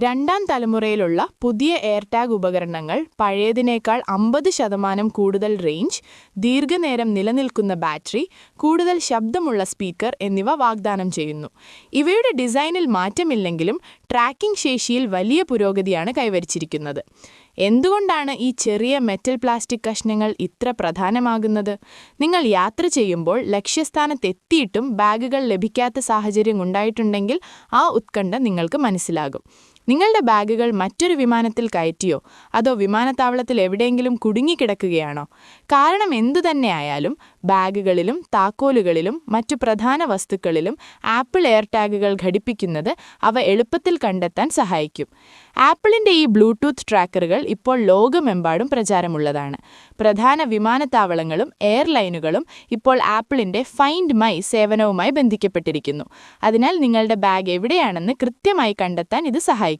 രണ്ടാം തലമുറയിലുള്ള പുതിയ എയർടാഗ് ഉപകരണങ്ങൾ പഴയതിനേക്കാൾ 50% കൂടുതൽ റേഞ്ച്, ദീർഘനേരം നിലനിൽക്കുന്ന ബാറ്ററി, കൂടുതൽ ശബ്ദമുള്ള സ്പീക്കർ എന്നിവ വാഗ്ദാനം ചെയ്യുന്നു. ഇവയുടെ ഡിസൈനിൽ മാറ്റമില്ലെങ്കിലും ട്രാക്കിംഗ് ശേഷിയിൽ വലിയ പുരോഗതിയാണ് കൈവരിച്ചിരിക്കുന്നത്. എന്തുകൊണ്ടാണ് ഈ ചെറിയ മെറ്റൽ പ്ലാസ്റ്റിക് കഷ്ണങ്ങൾ ഇത്ര പ്രധാനമാകുന്നത്? നിങ്ങൾ യാത്ര ചെയ്യുമ്പോൾ ലക്ഷ്യസ്ഥാനത്തെത്തിയിട്ടും ബാഗുകൾ ലഭിക്കാത്ത സാഹചര്യം ഉണ്ടായിട്ടുണ്ടെങ്കിൽ ആ ഉത്കണ്ഠ നിങ്ങൾക്ക് മനസ്സിലാകും. നിങ്ങളുടെ ബാഗുകൾ മറ്റൊരു വിമാനത്തിൽ കയറ്റിയോ അതോ വിമാനത്താവളത്തിൽ എവിടെയെങ്കിലും കുടുങ്ങിക്കിടക്കുകയാണോ? കാരണം എന്തുതന്നെയായാലും ബാഗുകളിലും താക്കോലുകളിലും മറ്റു പ്രധാന വസ്തുക്കളിലും ആപ്പിൾ എയർടാഗുകൾ ഘടിപ്പിക്കുന്നത് അവ എളുപ്പത്തിൽ കണ്ടെത്താൻ സഹായിക്കും. ആപ്പിളിൻ്റെ ഈ ബ്ലൂടൂത്ത് ട്രാക്കറുകൾ ഇപ്പോൾ ലോകമെമ്പാടും പ്രചാരമുള്ളതാണ്. പ്രധാന വിമാനത്താവളങ്ങളും എയർലൈനുകളും ഇപ്പോൾ ആപ്പിളിൻ്റെ ഫൈൻഡ് മൈ സേവനവുമായി ബന്ധിക്കപ്പെട്ടിരിക്കുന്നു. അതിനാൽ നിങ്ങളുടെ ബാഗ് എവിടെയാണെന്ന് കൃത്യമായി കണ്ടെത്താൻ ഇത് സഹായിക്കുന്നു.